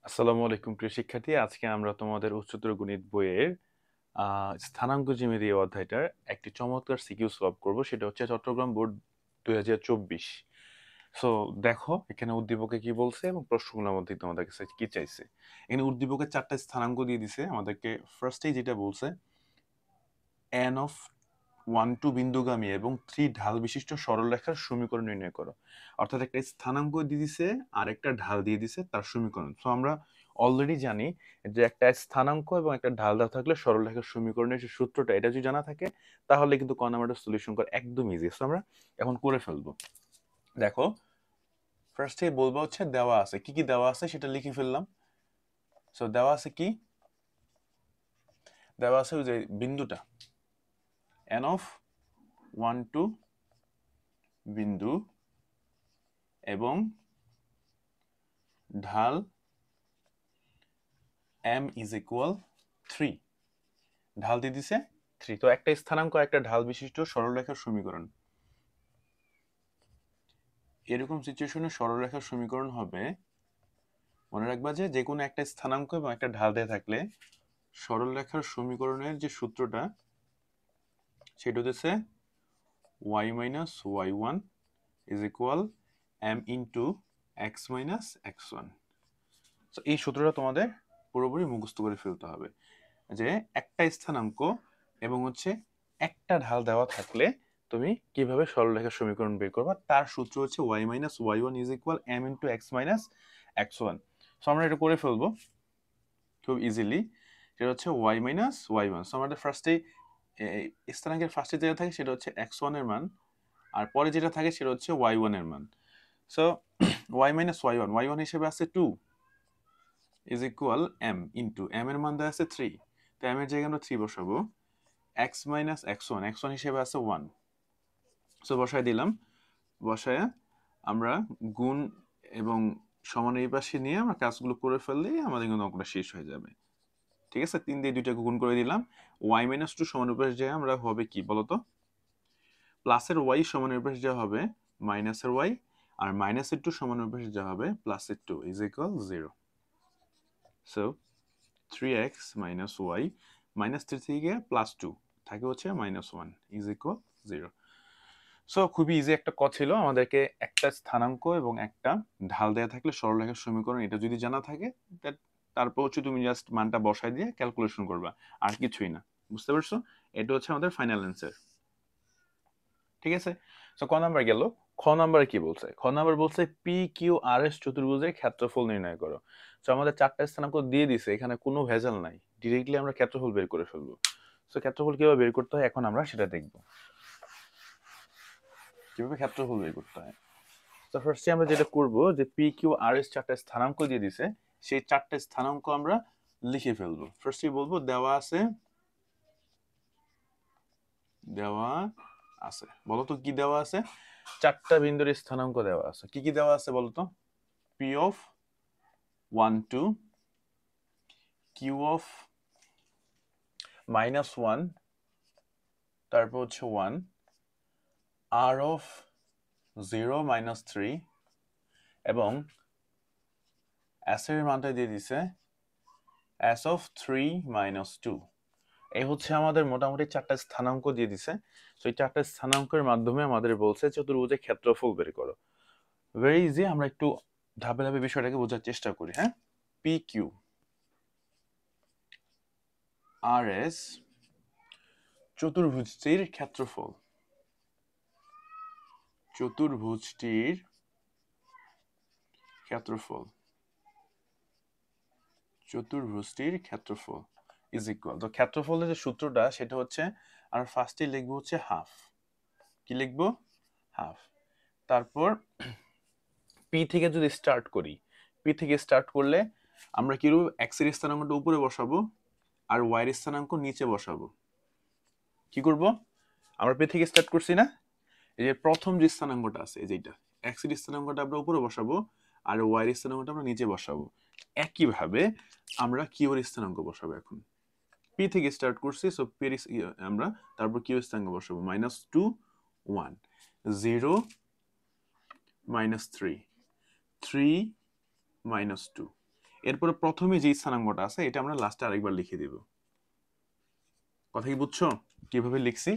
আসসালামু আলাইকুম প্রিয় শিক্ষার্থী, আজকে আমরা তোমাদের উচ্চতর গণিত বইয়ের স্থানাঙ্ক জ্যামিতি এই অধ্যায়টার একটি চমৎকার সিকিউ সলভ করব। সেটা হচ্ছে চট্টগ্রাম বোর্ড 2024। সো দেখো এখানে উদ্দীপকে কি বলছে এবং প্রশ্নগুলোর মধ্যে তোমাদের কাছে কি চাইছে। এখানে উদ্দীপকে 4টা স্থানাঙ্ক দিয়ে দিছে আমাদেরকে। ফার্স্টেই যেটা বলছে n অফ 1 2 বিন্দুগামী এবং 3 ঢাল বিশিষ্ট সরলরেখার সমীকরণ নির্ণয় করো। অর্থাৎ একটা স্থানাঙ্ক দিয়ে দিছে আর একটা ঢাল দিয়ে দিছে তার সমীকরণ। সো আমরা অলরেডি জানি যে একটা স্থানাঙ্ক এবং একটা ঢাল দেওয়া থাকলে সরলরেখার সমীকরণের যে সূত্রটা এটা যদি জানা থাকে তাহলে কিন্তু ক নাম্বারটা সলিউশন করা একদম ইজি। সো আমরা এখন করে ফেলবো। দেখো ফার্স্টে বলবো হচ্ছে দেওয়া আছে, কি কি দেওয়া আছে সেটা লিখে ফেললাম। সো দেওয়া আছে কি, দেওয়া আছে ওই যে বিন্দুটা n অফ 1 2 বিন্দু এবং ঢাল m ইজ ইকুয়াল 3। ঢাল দিয়ে দিছে 3। তো একটা স্থানাঙ্ক একটা ঢাল বিশিষ্ট সরলরেখার সমীকরণ, এরকম সিচুয়েশনে সরলরেখার সমীকরণ হবে, মনে রাখবা যে যে কোনো একটা স্থানাঙ্ক এবং একটা ঢাল দিয়ে থাকলে সরলরেখার সমীকরণের যে সূত্রটা সেটা হচ্ছে y minus y1 is equal m into x minus x1। তো এই সূত্রটা তোমাদের পুরোপুরি মুখস্থ করে ফেলতে হবে যে একটা স্থানাঙ্ক এবং হচ্ছে একটা ঢাল দেওয়া থাকলে তুমি কিভাবে সরলরেখার সমীকরণ বের করবা, তার সূত্র হচ্ছে y minus y1 is equal m into x minus x1। So আমরা এটা করে ফেলবো খুব ইজিলি। সেটা হচ্ছে y মাইনাস y1। সো আমাদের ফার্স্টে স্থানাঙ্কের ফার্স্টে যেটা থাকে সেটা হচ্ছে x1 এর মান, আর পরে যেটা থাকে সেটা হচ্ছে y1 এর মান। সো y মাইনাস y1 হিসেবে আছে 2 is equal m into m এর মান দেওয়া আছে 3। তো m এর জায়গায় আমরা 3 বসাবো। x মাইনাস x1 হিসেবে আছে 1। সো বসায় দিলাম। বসায় আমরা গুণ এবং সমান এই পাশে নিয়ে আমরা কাজগুলো করে ফেললেই আমাদের কিন্তু অঙ্কটা শেষ হয়ে যাবে। ঠিক আছে, 3 দিয়ে 2টাকে গুণ করে দিলাম। y মাইনাস 2 সমান উপাশে যায় আমরা হবে কি বলতো, প্লাসের y সমান উপাশে যা হবে মাইনাসের y, আর মাইনাসের 2 সমান উপাশে যা হবে প্লাসের 2 is equal 0। So 3x minus y minus 3 থেকে প্লাস 2 থাকে হচ্ছে মাইনাস 1 ইজ ইকুয়াল 0। সো খুবই ইজি একটা ক ছিল। আমাদেরকে একটা স্থানাঙ্ক এবং একটা ঢাল দেওয়া থাকলে সরলরেখার সমীকরণ এটা যদি জানা থাকে তারপর হচ্ছে তুমি জাস্ট মানটা বসাই দিয়ে ক্যালকুলেশন করবা, আর কিছুই না। বুঝতে পারছো? এটা হচ্ছে আমাদের ফাইনাল অ্যান্সার। ঠিক আছে, সো ক নাম্বার গেল। খ নাম্বারে কি বলছে? খ নাম্বার বলছে পি কিউ আর এস চতুর্ভুজের ক্ষেত্রফল নির্ণয় করো। সো আমাদের 4টা স্থানাঙ্ক দিয়ে দিছে, এখানে কোনো ভেজাল নাই, ডিরেক্টলি আমরা ক্ষেত্রফল বের করে ফেলবো। সো ক্ষেত্রফল কিভাবে বের করতে হয় এখন আমরা সেটা দেখবো, কিভাবে ক্ষেত্রফল বের করতে হয়। তো ফার্স্টে আমরা যেটা করব যে পি কিউ আর এস 4টা স্থানাঙ্ক দিয়ে দিছে, সেই 4টা স্থানাঙ্ক আমরা লিখে ফেলবো। ফার্স্টে বলবো দেওয়া আছে, দেওয়া আছে। বলতো কি দেওয়া আছে? 4টা বিন্দুর স্থানাঙ্ক দেওয়া আছে। কি কি দেওয়া আছে বলতো? P of 1 2, Q of minus 1, তারপর হচ্ছে 1, আর অফ 0 মাইনাস 3, এবং এস এর মানটা দিয়ে দিছে এস অফ 3 মাইনাস 2। এই হচ্ছে আমাদের মোটামুটি 4টা স্থানাঙ্ক দিয়ে দিছে। তো এই 4টা স্থানাঙ্কের মাধ্যমে আমাদের বলছে চতুর্ভুজের ক্ষেত্রফল বের করো। ভেরি ইজি, আমরা একটু ধাপে ধাপে বিষয়টাকে বোঝার চেষ্টা করি। হ্যাঁ, পি কিউ আর এস চতুর্ভুজটির ক্ষেত্রফল, চতুর্ভুজটির ক্ষেত্রফল, চতুর্ভুজটির ক্ষেত্রফল ইজ ইকুয়াল। তো ক্ষেত্রফলের যে সূত্রটা সেটা হচ্ছে আমরা ফার্স্টে লিখবো হচ্ছে হাফ। কি লিখবো? হাফ। তারপর পি থেকে যদি স্টার্ট করি, পি থেকে স্টার্ট করলে আমরা কি করব, এক্স এর স্থানাঙ্কটা উপরে বসাবো আর ওয়াই এর স্থানাঙ্ক নিচে বসাবো। কি করব, আমরা পি থেকে স্টার্ট করছি না, এই যে প্রথম যে স্থানাঙ্কটা আছে এই যেটা, এক্স এর স্থানাঙ্কটা আমরা উপরে বসাবো আর ওয়াই এর স্থানাঙ্কটা আমরা নিচে বসাবো। একইভাবে আমরা কিউ এর স্থানাঙ্ক বসাবো। এখন পি থেকে স্টার্ট করছি, সো পি এর আমরা তারপর কিউ এর স্থানাঙ্ক বসাবো। Minus 2 1 0 minus 3 3 minus 2। এরপরে প্রথমে যে স্থানাঙ্কটা আছে এটা আমরা লাস্টে আরেকবার লিখে দিব। কথা কি বুঝছো কিভাবে লিখছি?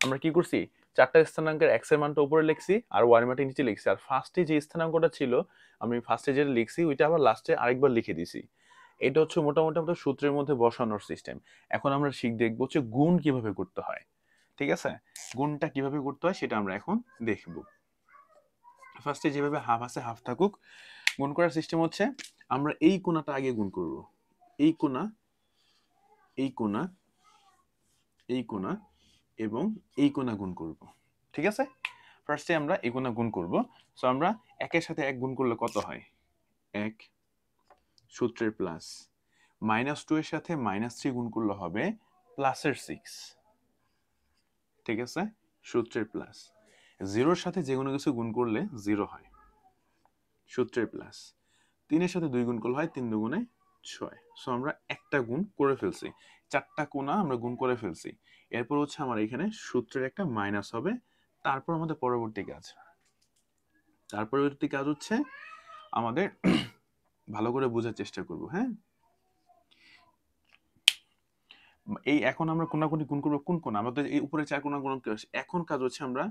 আমরা কি করছি, চারটা স্থানাঙ্কের এক্স এর মানটা উপরে লিখছি আর ওয়াই এর মানটা নিচে লিখছি, আর ফার্স্টে যে স্থানাঙ্কটা ছিল আমি ফার্স্টে যেটা লিখছি ওইটা আবার লাস্টে আরেকবার লিখে দিছি। এটা হচ্ছে মোটামুটি আমাদের সূত্রের মধ্যে বসানোর সিস্টেম। এখন আমরা দেখবো হচ্ছে গুণ কিভাবে করতে হয়। ঠিক আছে, গুণটা কিভাবে করতে হয় সেটা আমরা এখন দেখব। ফার্স্টে যেভাবে হাফ আছে হাফ থাকুক। গুণ করার সিস্টেম হচ্ছে আমরা এই কোণাটা আগে গুণ করব, এই কোণা, এই কোণা, এই কোণা এবং এই কোণা গুণ করব। ঠিক আছে, ফার্স্টে আমরা এই কোণা গুণ করব। সো আমরা একের সাথে এক গুণ করলে কত হয়, এক, সূত্রের প্লাস, -2 এর সাথে -3 গুণ করলে হবে প্লাসের 6। ঠিক আছে, সূত্রের প্লাস, 0 এর সাথে যে কোনো কিছু গুণ করলে 0 হয়, সূত্রের প্লাস, 3 এর সাথে 2 গুণ করলে হয় 3 দুগুণে 6। সো আমরা একটা গুণ করে ফেলছি, চারটা কোণা আমরা গুণ করে ফেলছি। এরপর হচ্ছে আমার এখানে সূত্রের একটা মাইনাস হবে। তারপর আমাদের পরবর্তী কাজ, হচ্ছে আমাদের ভালো করে বোঝার চেষ্টা করব। হ্যাঁ, এই এখন আমরা কোনাকুনি গুণ করবো কোন কোণ, আমাদের এই উপরে 4 কোণা গুণ করতে, এখন কাজ হচ্ছে আমরা,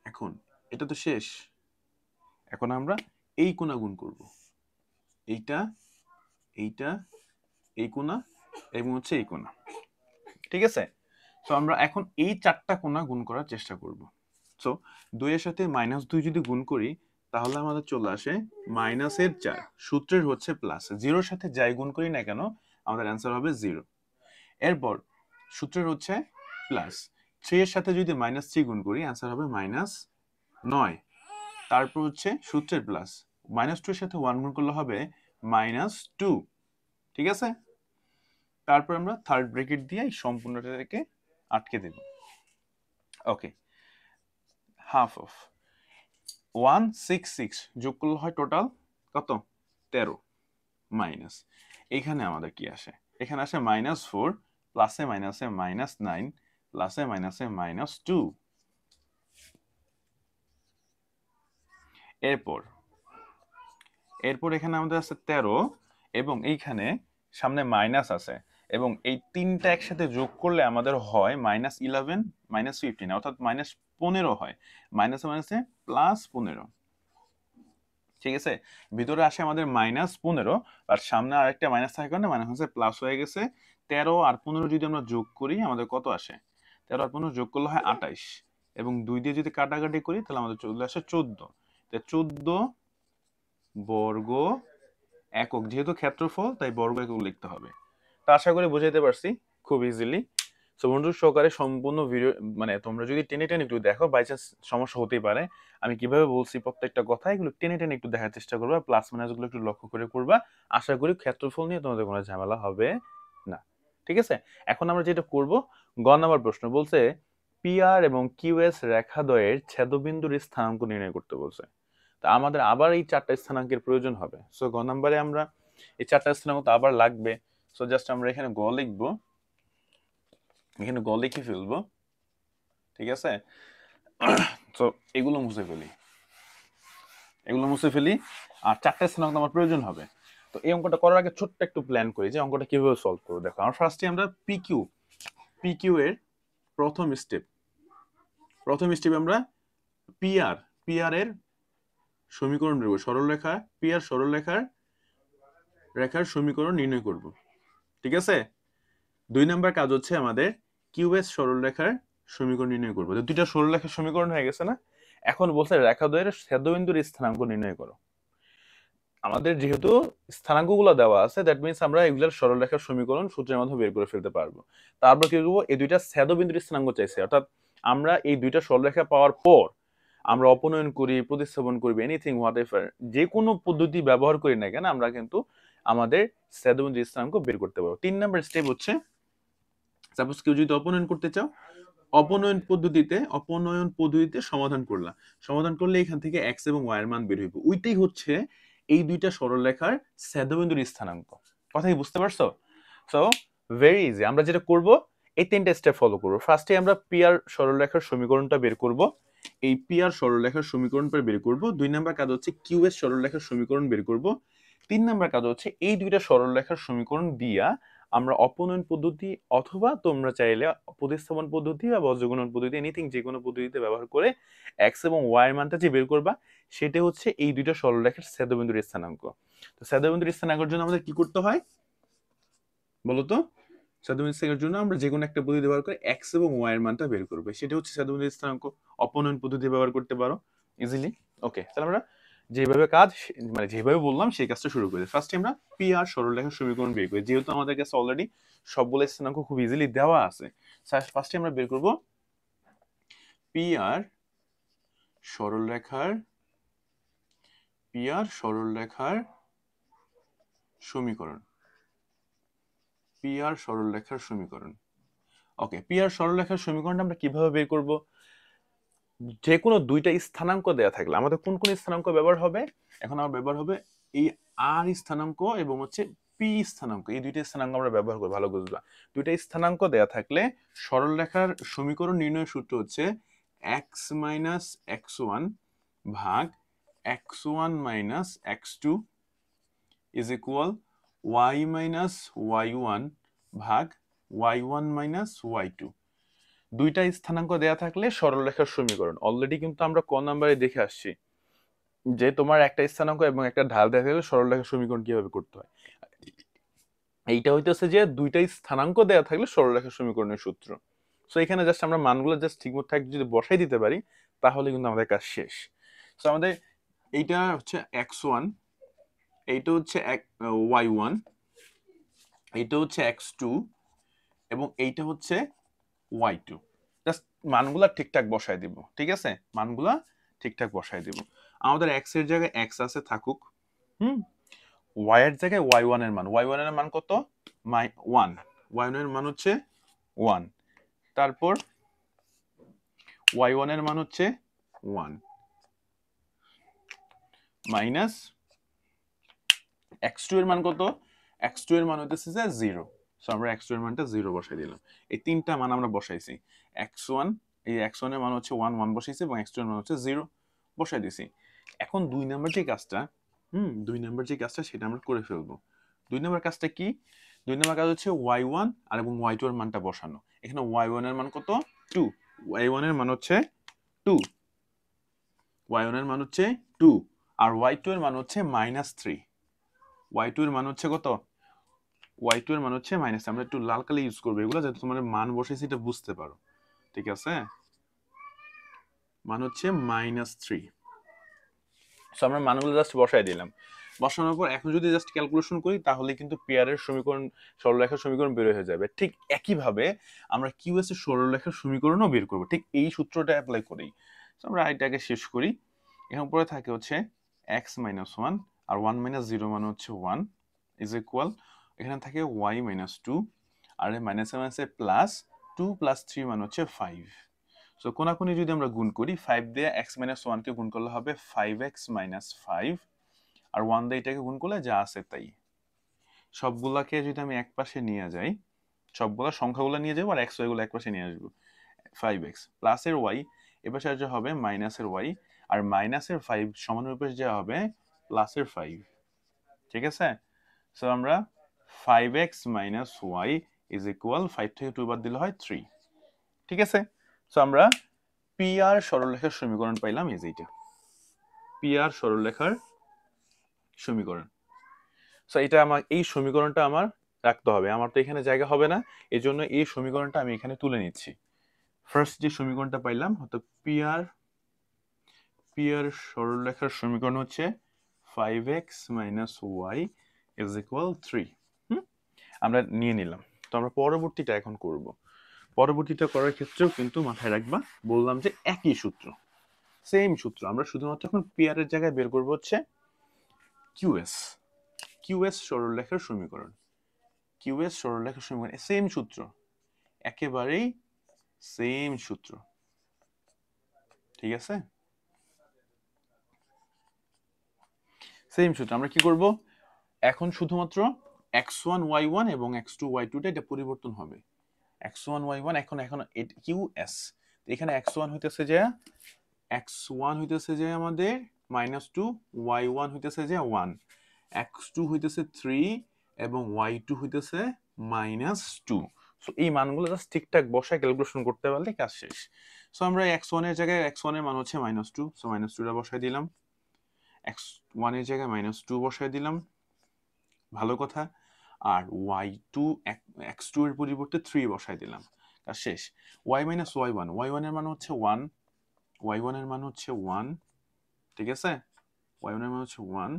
এখন এটা তো শেষ, এখন আমরা এই কোণা গুণ করব, এইটা, এইটা, এই কোণা এবং হচ্ছে এই কোণা। ঠিক আছে, তো আমরা এখন এই চারটা কোণা গুণ করার চেষ্টা করব। সো 2 এর সাথে -2 যদি গুণ করি তাহলে আমাদের চলে আসে -4, সূত্রের হচ্ছে প্লাস, 0 এর সাথে যাই গুণ করি না কেন আমাদের অ্যান্সার হবে 0। এরপর সূত্রের হচ্ছে প্লাস, 3 এর সাথে যদি -3 গুণ করি অ্যান্সার হবে -9। তারপর হচ্ছে সূত্রের প্লাস, -2 এর সাথে 1 গুণ করলে হবে -2। ঠিক আছে, তারপর আমরা থার্ড ব্র্যাকেট দিয়ে এই সম্পূর্ণটাকে আটকে দেব। ওকে, হাফ অফ 166 যোগ করলে হয় টোটাল কত, 13, মাইনাস, এখানে আমাদের কি আসে, এখানে আসে -4, প্লাসে মাইনাসে -9, প্লাসে মাইনাসে -2। এরপর এখানে আমাদের আছে 13 এবং এইখানে সামনে মাইনাস আছে এবং এই তিনটা একসাথে যোগ করলে আমাদের হয় -11, -15, অর্থাৎ -15 হয়, মাইনাসে মাইনাসে +15। ঠিক আছে, ভিতরে আসে আমাদের -15 আর সামনে আরেকটা মাইনাস থাকার কারণে মাইনাস হচ্ছে প্লাস হয়ে গেছে। 13 আর 15 যদি আমরা যোগ করি আমাদের কত আসে, 13 আর 15 যোগ করলে হয় 28 এবং 2 দিয়ে যদি কাটাকাটি করি তাহলে আমাদের চলে আসে 14। 14 বর্গ একক, যেহেতু ক্ষেত্রফল তাই বর্গ একক লিখতে হবে। তা আশা করি বুঝাইতে পারছি খুব ইজিলি। সো বন্ধু সহকারে সম্পূর্ণ ভিডিও, মানে তোমরা যদি টেনে টেনে একটু দেখো, বাই চান্স সমস্যা হতেই পারে, আমি কিভাবে বলছি প্রত্যেকটা কথা এগুলো টেনে টেনে একটু দেখার চেষ্টা করবা, প্লাস মাইনাস গুলো একটু লক্ষ্য করে করবা। আশা করি ক্ষেত্রফল নিয়ে তোমাদের কোনো ঝামেলা হবে না। ঠিক আছে, এখন আমরা যেটা করব, গ নাম্বার প্রশ্ন বলছে পিআর এবং কিউএস রেখাদ্বয়ের ছেদবিন্দুর স্থানাঙ্ক নির্ণয় করতে বলছে। তা আমাদের আবার এই চারটা স্থানাঙ্কের প্রয়োজন হবে। সো গ নাম্বারে আমরা এই চারটা স্থানাঙ্ক তো আবার লাগবে। সো জাস্ট আমরা এখানে গ লিখবো, এখানে গ লিখে ফেলবো। ঠিক আছে, তো এগুলো মুছে ফেলি, আর চারটা স্থানাঙ্ক আমার প্রয়োজন হবে। তো এই অঙ্কটা করার আগে ছোট্ট একটু প্ল্যান করি যে অঙ্কটা কিভাবে সলভ করবো। দেখো, আমার ফার্স্টে আমরা পিকিউ এর প্রথম স্টেপে আমরা পিআর এর সমীকরণ নেব, সরলরেখা পিআর রেখার সমীকরণ নির্ণয় করব। ঠিক আছে, 2 নাম্বার কাজ হচ্ছে আমাদের কিউএস সরলরেখার সমীকরণ নির্ণয় করব। তো দুইটা সরলরেখার সমীকরণ হয়ে গেছে না, এখন বলছে রেখাদ্বয়ের ছেদবিন্দুর স্থানাঙ্ক নির্ণয় করো। আমাদের যেহেতু স্থানাঙ্কগুলো দেওয়া আছে, দ্যাট মিন্স আমরা এগুলোর সরলরেখার সমীকরণ সূত্রের মাধ্যমে বের করে ফেলতে পারবো। তারপর কি করবো, এই দুইটা ছেদবিন্দুর স্থানাঙ্ক চাইছে, অর্থাৎ আমরা এই দুইটা সরলরেখা পাওয়ার পর আমরা অপনয়ন করি, প্রতিস্থাপন করবি, এনিথিং হোয়াট এভার, যে কোনো পদ্ধতি ব্যবহার করি না কেন আমরা কিন্তু আমাদের ছেদবিন্দুর স্থানাঙ্ক বের করতে পারবো। 3 নাম্বার স্টেপ হচ্ছে, সাপোজ কেউ যদি অপনয়ন করতে চাও, অপনয়ন পদ্ধতিতে সমাধান করলে এখান থেকে এক্স এবং ওয়াই এর মান বের হইব। ওইটাই হচ্ছে এই দুইটা সরলরেখার ছেদবিন্দুর স্থানাঙ্ক। কথা কি বুঝতে পারছো? সো ভেরি ইজি, আমরা যেটা করব এই তিনটা স্টেপ ফলো করব। ফার্স্টে আমরা পিআর সরলরেখার সমীকরণটা বের করব, এই পিআর সরলরেখার সমীকরণটা বের করব। 2 নাম্বার কাজ হচ্ছে কিউএস সরলরেখার সমীকরণ বের করব। 3 নাম্বার কাজ হচ্ছে এই দুইটা সরলরেখার সমীকরণ দিয়া আমরা অপনয়ন পদ্ধতি অথবা তোমরা চাইলে প্রতিস্থাপন পদ্ধতি বা বজ্রগুণন পদ্ধতি এনিথিং যে কোনো পদ্ধতিতে ব্যবহার করে এক্স এবং ওয়াই এর মানটা যে বের করবা সেটা হচ্ছে এই দুইটা সরলরেখার ছেদবিন্দুর স্থানাঙ্ক। তো ছেদবিন্দুর স্থানাঙ্কের জন্য আমাদের কি করতে হয় বলতো? ছেদবিন্দুর স্থানাঙ্কের জন্য আমরা যে কোনো একটা পদ্ধতি ব্যবহার করে এক্স এবং ওয়াই এর মানটা বের করব, সেটা হচ্ছে ছেদবিন্দুর স্থানাঙ্ক। অপনয়ন পদ্ধতি ব্যবহার করতে পারো ইজিলি। ওকে, তাহলে আমরা যেভাবে কাজ মানে যেভাবে বললাম সেই কাজটা শুরু করি। ফার্স্টে আমরা পি আর সরলরেখার সমীকরণ বের করি, যেহেতু আমাদের কাছে অলরেডি সবগুলো স্থানাঙ্ক খুব ইজিলি দেওয়া আছে। ফার্স্টে আমরা বের করব পি আর সরলরেখার সমীকরণ। পি আর সরলরেখার সমীকরণ। ওকে, পি আর সরলরেখার সমীকরণটা আমরা কিভাবে বের করব? যে কোনো দুইটা স্থানাঙ্ক দেয়া থাকলে আমাদের কোন কোন স্থানাঙ্ক ব্যবহার হবে? এখন আমার ব্যবহার হবে এই আর স্থানাঙ্ক এবং হচ্ছে পি স্থানাঙ্ক, এই দুইটা স্থানাঙ্ক আমরা ব্যবহার করি। ভালো বুঝবা, দুইটা স্থানাঙ্ক দেয়া থাকলে সরলরেখার সমীকরণ নির্ণয়ের সূত্র হচ্ছে এক্স মাইনাস এক্স ওয়ান ভাগ X one minus X two is equal Y minus Y one ভাগ Y one minus Y two. দুইটা স্থানাঙ্ক দেয়া থাকলে সরলরেখার সমীকরণ। অলরেডি কিন্তু আমরা ক নাম্বারে দেখে আসছি যে তোমার একটা স্থানাঙ্ক এবং একটা ঢাল দেয়া থাকলে সরলরেখার সমীকরণ কিভাবে করতে হয়। এইটা হইতেছে যে দুইটা স্থানাঙ্ক দেয়া থাকলে সরলরেখার সমীকরণের সূত্র। সো এখানে জাস্ট আমরা মানগুলো জাস্ট ঠিকমতো যদি বসাই দিতে পারি তাহলে কিন্তু আমাদের কাজ শেষ। সো আমাদের এইটা হচ্ছে x1, এইটা হচ্ছে y1, এইটা হচ্ছে x2 এবং এইটা হচ্ছে y2। জাস্ট মানগুলা ঠিকঠাক বসাই দিব, ঠিক আছে? মানগুলা ঠিকঠাক বসাই দিব। আমাদের x এর জায়গায় x আছে থাকুক, y এর জায়গায় y1 এর মান, y1 এর মান কত? 1, y1 এর মান হচ্ছে 1, তারপর y1 এর মান হচ্ছে 1 মাইনাস x2 এর মান কত? x2 এর মান হইতেছে যে 0। সো আমরা x2 এর মানটা 0 বসাই দিলাম। এই তিনটা মান আমরা বসাইছি। x1, এই x1 এর মান হচ্ছে 1 1 বসাইছি এবং x2 এর মান হচ্ছে 0 বসাই দিছি। এখন 2 নাম্বার যে কাজটা, 2 নাম্বার যে কাজটা সেটা আমরা করে ফেলবো। 2 নাম্বার কাজটা কি? 2 নাম্বার কাজ হচ্ছে y1 আর এবং y2 এর মানটা বসানো। এখানে y1 এর মান কত? 2, y1 এর মান হচ্ছে 2, y1 এর মান হচ্ছে 2 আর y2 এর মান হচ্ছে -3। y2 এর মান হচ্ছে কত? y2 এর মান হচ্ছে মাইনাস। আমরা একটু লাল কালি ইউজ করবো এগুলো যাতে তোমার মান বসেছি এটা বুঝতে পারো, ঠিক আছে? মান হচ্ছে -3। সো আমরা মানগুলো জাস্ট বসাই দিলাম। বসানোর পর এখন যদি জাস্ট ক্যালকুলেশন করি তাহলে কিন্তু পেয়ারের সমীকরণ, সরলরেখার সমীকরণ বের হয়ে যাবে। ঠিক একইভাবে আমরা কিউএস এর সরলরেখার সমীকরণও বের করব, ঠিক এই সূত্রটা অ্যাপ্লাই করেই। সো আমরা এটাকে শেষ করি। এখন পরে থাকে হচ্ছে x - 1 আর 1 - 0 মানে হচ্ছে 1 ইজ ইকুয়াল, এখানে থাকে y - 2 আর এই মাইনাসে মাইনাসে প্লাস 2 + 3 মানে হচ্ছে 5। সো কোনাকুনি যদি আমরা গুণ করি 5 দিয়ে x - 1 কে গুণ করলে হবে 5x - 5 আর 1 দিয়ে এটাকে গুণ করলে যা আছে তাই। সবগুলাকে যদি আমি এক পাশে নিয়ে যাই, সবগুলা সংখ্যাগুলো নিয়ে যাবো আর x y গুলো এক পাশে নিয়ে আসবো। 5x প্লাসের y এপাশে আসলে হবে মাইনাসের y আর মাইনাসের 5 সমানের পাশে যা হবে প্লাসের 5, ঠিক আছে? সো আমরা 5x - y ইজ ইকুয়াল 5 থেকে 2 বাদ দিলে হয় 3, ঠিক আছে? সো আমরা পি আর সরলরেখার সমীকরণ পাইলাম, এই যে এটা পি আর সরলরেখার সমীকরণ। সো এটা আমার, এই সমীকরণটা আমার রাখতে হবে, আমার তো এখানে জায়গা হবে না, এজন্য এই সমীকরণটা আমি এখানে তুলে নিচ্ছি। ফার্স্ট যে সমীকরণটা পাইলাম অর্থাৎ পি আর সরলরেখার সমীকরণ হচ্ছে 5x - y ইজ ইকুয়াল 3। আমরা নিয়ে নিলাম। তো আমরা পরবর্তীটা এখন করব। পরবর্তীটা করার ক্ষেত্রেও কিন্তু মাথায় রাখবা, বললাম যে একই সূত্র, সেম সূত্র। আমরা শুধুমাত্র এখন পি আর এর জায়গায় বের করব হচ্ছে কিউএস সরলরেখার সমীকরণ। কিউএস সরলরেখার সমীকরণ সেম সূত্র, একেবারেই সেম সূত্র, ঠিক আছে? সেম সূত্র। আমরা কি করব এখন? শুধুমাত্র x1 y1 এবং x2 y2 টা এটা পরিবর্তন হবে। x1 y1 এখন কিউএস, এখানে x1 হইতেছে যে আমাদের -2, y1 হইতেছে যে 1 x2 হইতেছে 3 এবং y2 হইতেছে -2। সো এই মানগুলো জাস্ট ঠিকঠাক বসায় ক্যালকুলেশন করতে পারলে কাজ শেষ। সো আমরা x1 এর জায়গায় x1 এর মান হচ্ছে -2, সো -2টা বসায় দিলাম। x1 এর জায়গায় -2 বসায় দিলাম, ভালো কথা। আর y2 x2 এর পরিবর্তে 3 বসায় দিলাম, কাজ শেষ। y - y1, y1 এর মান হচ্ছে 1, y1 এর মান হচ্ছে 1, ঠিক আছে, y1 এর মান হচ্ছে 1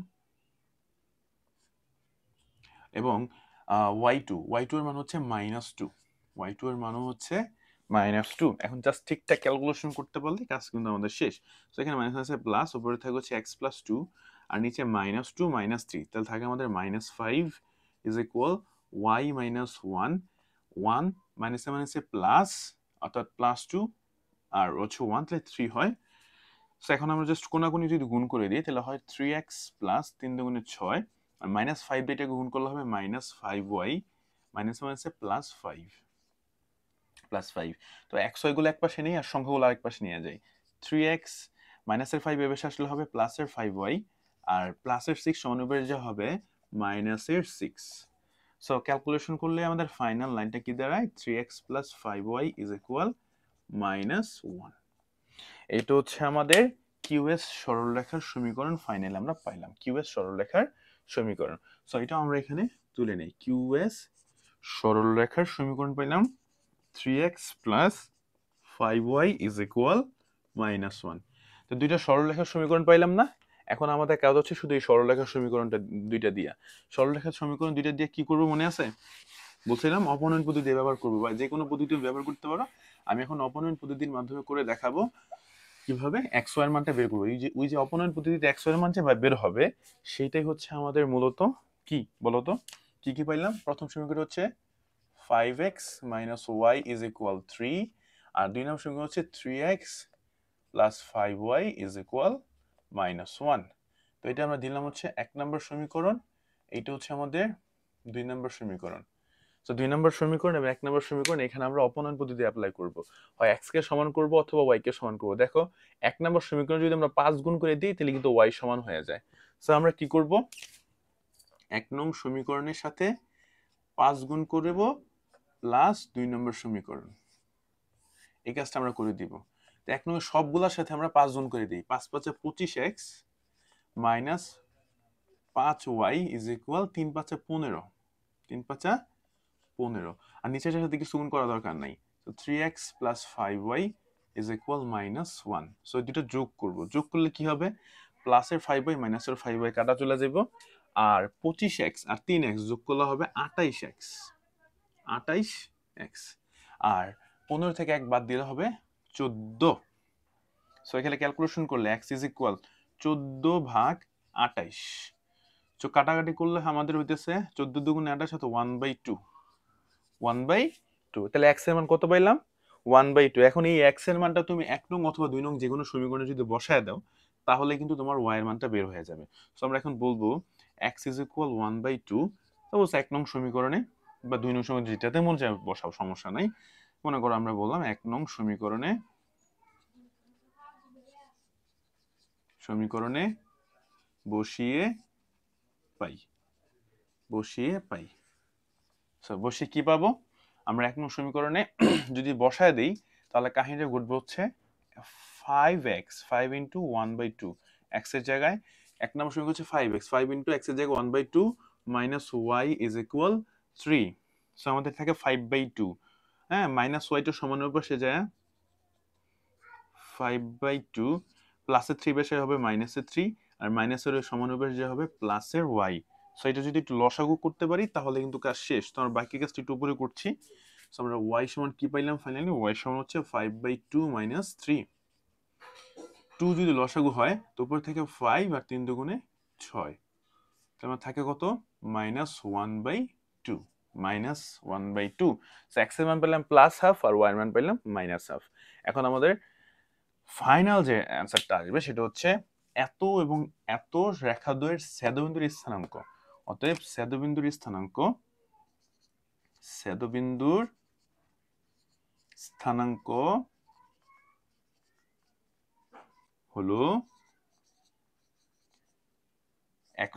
এবং y2 এর মান হচ্ছে -2, y2 এর মান হচ্ছে -2। এখন জাস্ট ঠিকঠাক ক্যালকুলেশন করতে পারলে কাজ কিন্তু আমাদের শেষ। তো এখানে মাইনাস আছে প্লাস, উপরে থাকে হচ্ছে x + 2 আর নিচে -2 -3, তাহলে থাকে আমাদের -5 ইজ ইকুয়াল y - 1, 1 মাইনাসে মাইনাসে প্লাস, অর্থাৎ +2 আর হচ্ছে 1, তাহলে 3 হয়। সো এখন আমরা জাস্ট কোনাকুনি যদি গুণ করে দিই তাহলে হয় 3x প্লাস 3 দুগুণে 6 আর -5 দিয়ে এটাকে গুণ করলে হবে -5y, মাইনাসে মাইনাসে +5। তো x y গুলো এক পাশে নেই আর সংখ্যাগুলো আরেক পাশে নিয়ে যাই। 3x মাইনাসের 5 এর পাশে আসলে হবে প্লাসের 5y আর প্লাসের 6 সমানুপাতিক যা হবে মাইনাসের 6। সো ক্যালকুলেশন করলে আমাদের ফাইনাল লাইনটা কি দাঁড়ায়, 3x + 5y = -1। এটা হচ্ছে আমাদের কিউএস সরলরেখার সমীকরণ ফাইনাল আমরা পাইলাম, কিউএস সরলরেখার সমীকরণ। সো এটা আমরা এখানে তুলে নেই, কিউএস সরলরেখার সমীকরণ পাইলাম 3x + 5y = -1। তো দুইটা সরলরেখার সমীকরণ পাইলাম না, এখন আমাদের কাজ হচ্ছে শুধু এই সরলরেখার সমীকরণটা দুইটা দিয়া। সরলরেখার সমীকরণ দুইটা দিয়ে কি করব মনে আছে? বলছিলাম অপনয়ন পদ্ধতি ব্যবহার করবো, বা যে কোনো পদ্ধতি ব্যবহার করতে পারো। আমি এখন অপনয়ন পদ্ধতির মাধ্যমে করে দেখাবো কিভাবে এক্স ওয়াই এর মানটা বের করবো। ওই যে অপনয়ন পদ্ধতিতে এক্স ওয়াই এর মান যে বের হবে সেটাই হচ্ছে আমাদের মূলত কি বলতো, কি কি পাইলাম। প্রথম সমীকরণ হচ্ছে 5x - y = 3 আর দুই নম্বর সমীকরণ হচ্ছে 3x + 5y = -1। তো এটা আমরা দিলাম হচ্ছে 1 নম্বর সমীকরণ, এইটা হচ্ছে আমাদের 2 নম্বর সমীকরণ। তো 2 নম্বর সমীকরণ এবং 1 নম্বর সমীকরণ এখানে আমরা অপনয়ন পদ্ধতি অ্যাপ্লাই করব, হয় x কে সমান করব অথবা y কে সমান করব। দেখো 1 নম্বর সমীকরণ যদি আমরা 5 গুণ করে দিই তাহলে কিন্তু y সমান হয়ে যায়। সো আমরা কি করব, 1 নং সমীকরণের সাথে 5 গুণ করব প্লাস 2 নম্বর সমীকরণ, এই কাজটা আমরা করে দিব। তো 1 নং সবগুলোর সাথে আমরা 5 গুণ করে দিই, 5 × 5 = 25x - 5y = 3 × 5 = 15, 3 × 5 = 15 আর নিচের সাথে কিছু গুণ করা দরকার নাই। তো 3x + 5y = -1। সো দুটো যোগ করব, যোগ করলে কি হবে, প্লাসের 5y মাইনাসের 5y কাটা চলে যাব আর 25x আর 3x যোগ করলে হবে 28x, 28x আর 15 থেকে 1 বাদ দিলে হবে 14। সো এখানে ক্যালকুলেশন করলে x = 14/28। তো কাটাকাটি করলে আমাদের হইতেছে 14 দুগুণে 28 হতো 1/2, 1/2। তাহলে x এর মান কত পাইলাম, 1/2। এখন এই x এর মানটা তুমি 1 নং অথবা 2 নং যে কোনো সমীকরণে যদি বসায় দাও তাহলে কিন্তু তোমার y এর মানটা বের হয়ে যাবে। সো আমরা এখন বলবো x = 1/2, সাপোজ 1 নং সমীকরণে বা 2 নং সমীকরণে যেটাতে মন চায় বসাও, সমস্যা নাই। মনে করো আমরা বললাম 1 নং সমীকরণে বসিয়ে পাই, সো বসিয়ে কি পাবো, আমরা 1 নং সমীকরণে যদি বসায় দেই তাহলে কাহিনীটা ঘটবে হচ্ছে 5x, 5 × 1/2, x এর জায়গায় 1 নম্বর সমীকরণ হচ্ছে 5x, 5 × x এর জায়গায় 1/2 - y = 3। সো আমাদের থাকে 5/2, হ্যাঁ, -y টা সমানুপাতিক সে যায় 5/2 প্লাসের 3 বসে হবে -3 আর মাইনাসের সমানুপাতিক যে হবে প্লাসের y। সো এটা যদি একটু লসাগু করতে পারি তাহলে কিন্তু কাজ শেষ। তো আমরা বাকি কাজটা একটু উপরে করছি। সো আমরা y সমান কি পাইলাম ফাইনালি, y সমান হচ্ছে 5/2 - 3। 2 যদি লসাগু হয় তো উপর থেকে 5 আর 3 দুগুণে 6, তাহলে আমার থাকে কত, -1/2, -1/2। সো x এর মান পেলাম +½ আর y এর মান পেলাম -½ এখন আমাদের ফাইনাল যে অ্যান্সারটা আসবে সেটা হচ্ছে এত এবং এত রেখাদ্বয়ের ছেদবিন্দুর স্থানাঙ্ক। অতএব ছেদবিন্দুর স্থানাঙ্ক হলো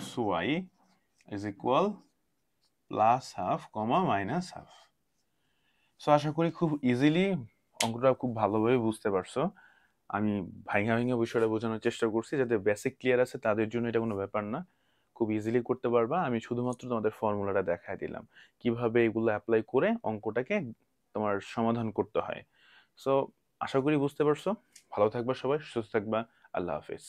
xy is equal plus half comma minus half. So আশা করি খুব ইজিলি অঙ্কটা খুব ভালোভাবে বুঝতে পারছো। আমি ভাঙা ভাঙা বিষয়টা বোঝানোর চেষ্টা করছি, যাতে বেসিক ক্লিয়ার আছে তাদের জন্য এটা কোনো ব্যাপার না, খুব ইজিলি করতে পারবা। আমি শুধুমাত্র তোমাদের ফর্মুলাটা দেখাই দিলাম কিভাবে এগুলো অ্যাপ্লাই করে অঙ্কটাকে তোমার সমাধান করতে হয়। সো আশা করি বুঝতে পারছো। ভালো থাকবা সবাই, সুস্থ থাকবা। আল্লাহ হাফিজ।